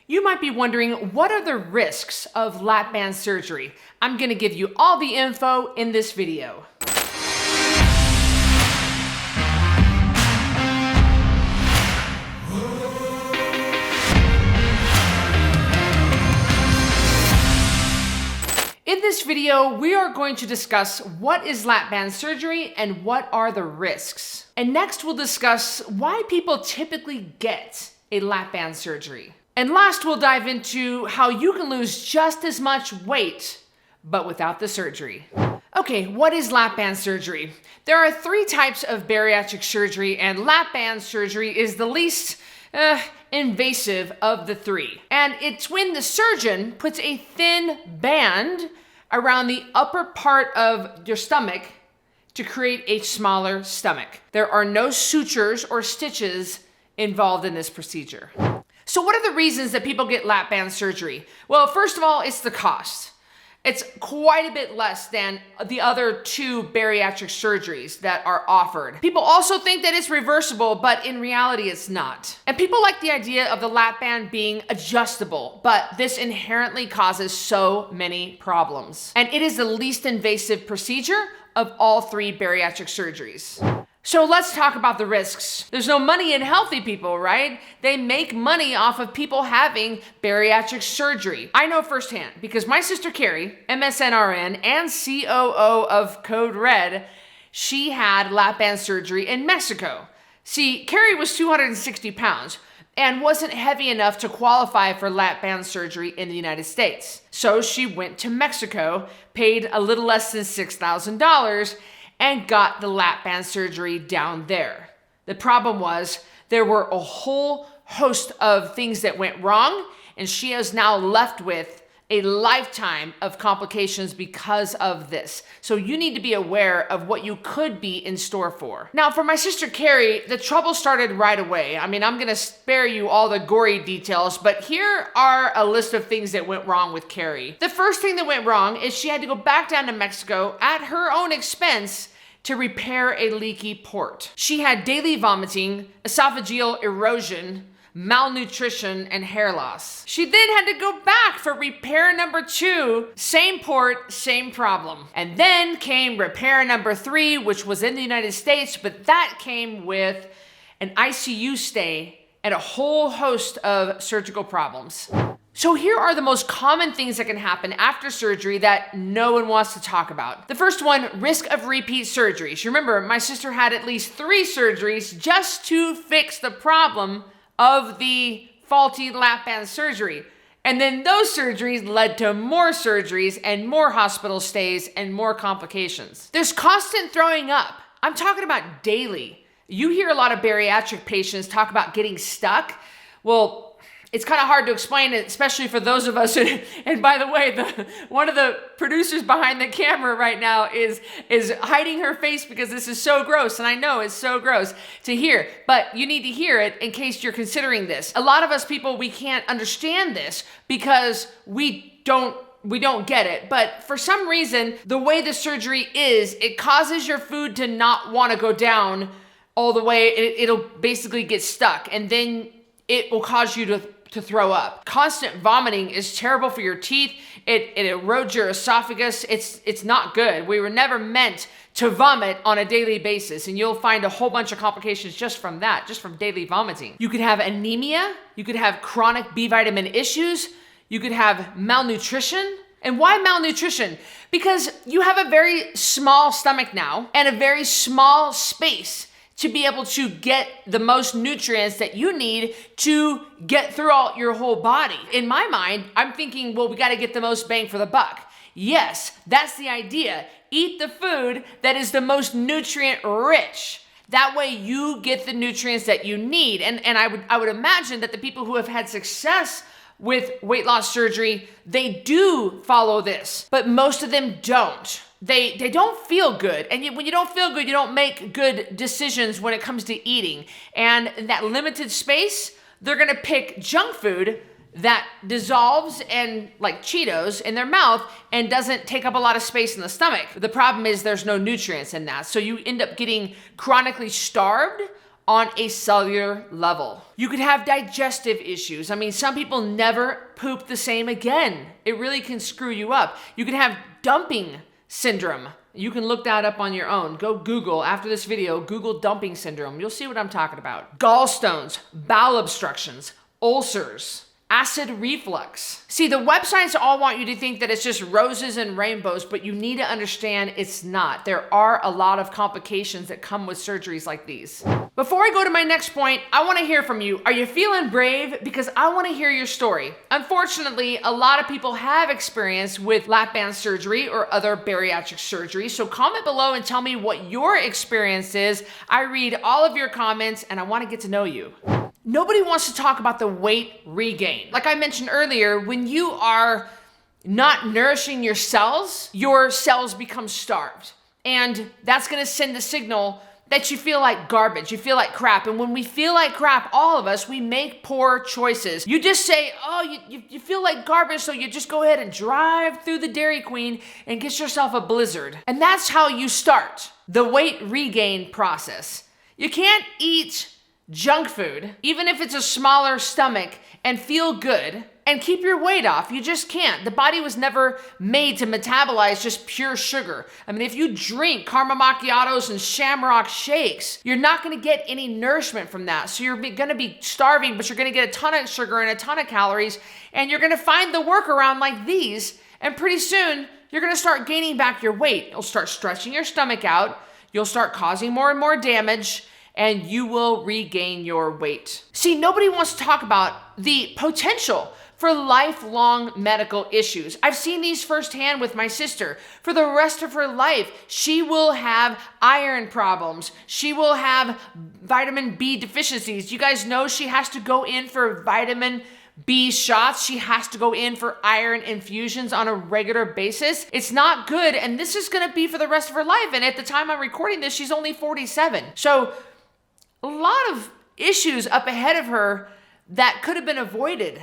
You might be wondering, what are the risks of lap band surgery? I'm going to give you all the info in this video. In this video, we are going to discuss what is lap band surgery and what are the risks. And next we'll discuss why people typically get a lap band surgery. And last, we'll dive into how you can lose just as much weight, but without the surgery. Okay, what is lap band surgery? There are three types of bariatric surgery, and lap band surgery is the least invasive of the three. And it's when the surgeon puts a thin band around the upper part of your stomach to create a smaller stomach. There are no sutures or stitches involved in this procedure. So what are the reasons that people get lap band surgery? Well, first of all, it's the cost. It's quite a bit less than the other two bariatric surgeries that are offered. People also think that it's reversible, but in reality, it's not. And people like the idea of the lap band being adjustable, but this inherently causes so many problems. And it is the least invasive procedure of all three bariatric surgeries. So let's talk about the risks. There's no money in healthy people, right? They make money off of people having bariatric surgery. I know firsthand because my sister Carrie, MSNRN and COO of Code Red, she had lap band surgery in Mexico. See, Carrie was 260 pounds and wasn't heavy enough to qualify for lap band surgery in the United States. So she went to Mexico, paid a little less than $6,000, and got the lap band surgery down there. The problem was there were a whole host of things that went wrong, and she is now left with a lifetime of complications because of this. So you need to be aware of what you could be in store for. Now, for my sister Carrie, the trouble started right away. I mean, I'm gonna spare you all the gory details, but here are a list of things that went wrong with Carrie. The first thing that went wrong is she had to go back down to Mexico at her own expense to repair a leaky port. She had daily vomiting, esophageal erosion, malnutrition, and hair loss. She then had to go back for repair number 2, same port, same problem. And then came repair number 3, which was in the United States, but that came with an ICU stay and a whole host of surgical problems. So here are the most common things that can happen after surgery that no one wants to talk about. The first one, risk of repeat surgeries. Remember, my sister had at least 3 surgeries just to fix the problem of the faulty lap band surgery. And then those surgeries led to more surgeries and more hospital stays and more complications. There's constant throwing up. I'm talking about daily. You hear a lot of bariatric patients talk about getting stuck. Well, it's kind of hard to explain it, especially for those of us. And by the way, one of the producers behind the camera right now is hiding her face because this is so gross. And I know it's so gross to hear, but you need to hear it in case you're considering this. A lot of us people, we can't understand this because we don't get it. But for some reason, the way the surgery is, it causes your food to not want to go down all the way. It'll basically get stuck, and then it will cause you to throw up. Constant vomiting is terrible for your teeth. It erodes your esophagus. It's not good. We were never meant to vomit on a daily basis, and you'll find a whole bunch of complications just from that, just from daily vomiting. You could have anemia. You could have chronic B vitamin issues. You could have malnutrition. And why malnutrition? Because you have a very small stomach now and a very small space to be able to get the most nutrients that you need to get throughout your whole body. In my mind, I'm thinking, well, we gotta get the most bang for the buck. Yes, that's the idea. Eat the food that is the most nutrient rich. That way you get the nutrients that you need. And I would imagine that the people who have had success with weight loss surgery, they do follow this, but most of them don't. They don't feel good. And when you don't feel good, you don't make good decisions when it comes to eating. And in that limited space, they're gonna pick junk food that dissolves and like Cheetos in their mouth and doesn't take up a lot of space in the stomach. The problem is there's no nutrients in that. So you end up getting chronically starved on a cellular level. You could have digestive issues. I mean, some people never poop the same again. It really can screw you up. You can have dumping syndrome. You can look that up on your own. Go Google, after this video, Google dumping syndrome. You'll see what I'm talking about. Gallstones, bowel obstructions, ulcers, acid reflux. See, the websites all want you to think that it's just roses and rainbows, but you need to understand it's not. There are a lot of complications that come with surgeries like these. Before I go to my next point, I want to hear from you. Are you feeling brave? Because I want to hear your story. Unfortunately, a lot of people have experience with lap band surgery or other bariatric surgery. So comment below and tell me what your experience is. I read all of your comments and I want to get to know you. Nobody wants to talk about the weight regain. Like I mentioned earlier, when you are not nourishing your cells become starved. And that's gonna send a signal that you feel like garbage, you feel like crap. And when we feel like crap, all of us, we make poor choices. You just say, oh, you feel like garbage, so you just go ahead and drive through the Dairy Queen and get yourself a Blizzard. And that's how you start the weight regain process. You can't eat junk food, even if it's a smaller stomach, and feel good and keep your weight off. You just can't. The body was never made to metabolize just pure sugar. I mean, if you drink caramel macchiatos and shamrock shakes, you're not gonna get any nourishment from that. So you're gonna be starving, but you're gonna get a ton of sugar and a ton of calories, and you're gonna find the workaround like these, and pretty soon, you're gonna start gaining back your weight. You'll start stretching your stomach out, you'll start causing more and more damage, and you will regain your weight. See, nobody wants to talk about the potential for lifelong medical issues. I've seen these firsthand with my sister. For the rest of her life, she will have iron problems. She will have vitamin B deficiencies. You guys know she has to go in for vitamin B shots. She has to go in for iron infusions on a regular basis. It's not good, and this is gonna be for the rest of her life. And at the time I'm recording this, she's only 47. So a lot of issues up ahead of her that could have been avoided.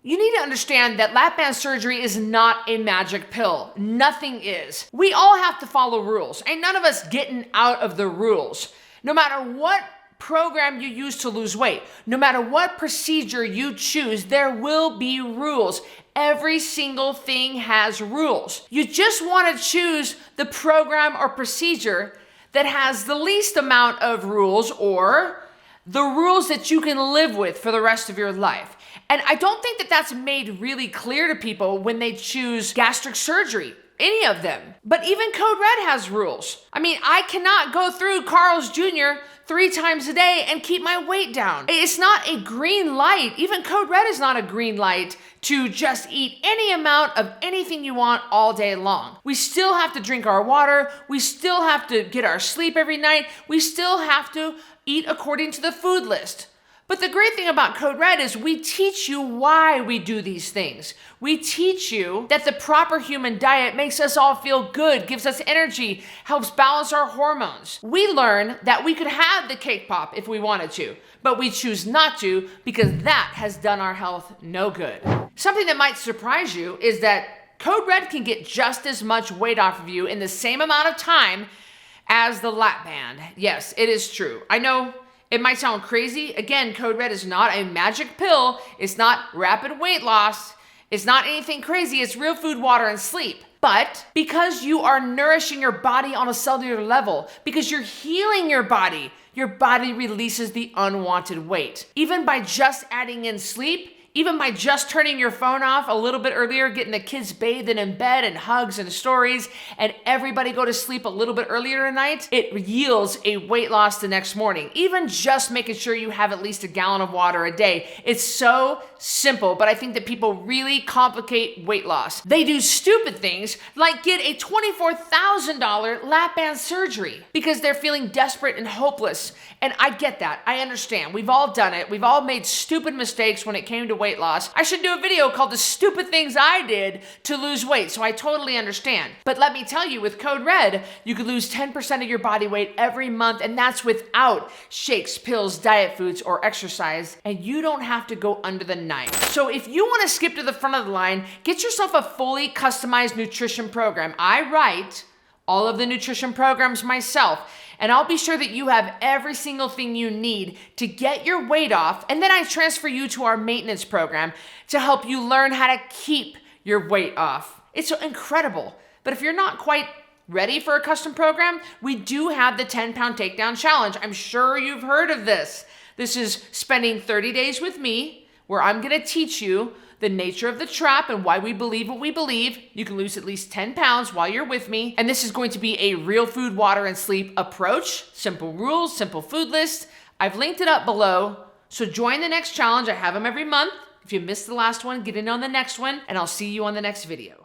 You need to understand that lap band surgery is not a magic pill. Nothing is. We all have to follow rules. Ain't none of us getting out of the rules. No matter what program you use to lose weight, no matter what procedure you choose, there will be rules. Every single thing has rules. You just want to choose the program or procedure that has the least amount of rules, or the rules that you can live with for the rest of your life. And I don't think that that's made really clear to people when they choose gastric surgery, any of them. But even Code Red has rules. I mean, I cannot go through Carl's Jr. 3 times a day and keep my weight down. It's not a green light. Even Code Red is not a green light to just eat any amount of anything you want all day long. We still have to drink our water. We still have to get our sleep every night. We still have to eat according to the food list. But the great thing about Code Red is we teach you why we do these things. We teach you that the proper human diet makes us all feel good, gives us energy, helps balance our hormones. We learn that we could have the cake pop if we wanted to, but we choose not to because that has done our health no good. Something that might surprise you is that Code Red can get just as much weight off of you in the same amount of time as the lap band. Yes, it is true. I know it might sound crazy. Again, Code Red is not a magic pill. It's not rapid weight loss. It's not anything crazy. It's real food, water, and sleep. But because you are nourishing your body on a cellular level, because you're healing your body releases the unwanted weight. Even by just adding in sleep, even by just turning your phone off a little bit earlier, getting the kids bathed and in bed and hugs and stories, and everybody go to sleep a little bit earlier at night, it yields a weight loss the next morning. Even just making sure you have at least a gallon of water a day. It's so simple, but I think that people really complicate weight loss. They do stupid things like get a $24,000 lap band surgery because they're feeling desperate and hopeless. And I get that. I understand. We've all done it. We've all made stupid mistakes when it came to weight loss. I should do a video called The Stupid Things I Did to Lose Weight, so I totally understand. But let me tell you, with Code Red, you could lose 10% of your body weight every month, and that's without shakes, pills, diet foods, or exercise, and you don't have to go under the knife. So if you want to skip to the front of the line, get yourself a fully customized nutrition program. I write all of the nutrition programs myself, and I'll be sure that you have every single thing you need to get your weight off, and then I transfer you to our maintenance program to help you learn how to keep your weight off. It's incredible. But if you're not quite ready for a custom program, we do have the 10-pound takedown challenge. I'm sure you've heard of this. This is spending 30 days with me, where I'm gonna teach you the nature of the trap and why we believe what we believe. You can lose at least 10 pounds while you're with me. And this is going to be a real food, water, and sleep approach. Simple rules, simple food list. I've linked it up below. So join the next challenge. I have them every month. If you missed the last one, get in on the next one, and I'll see you on the next video.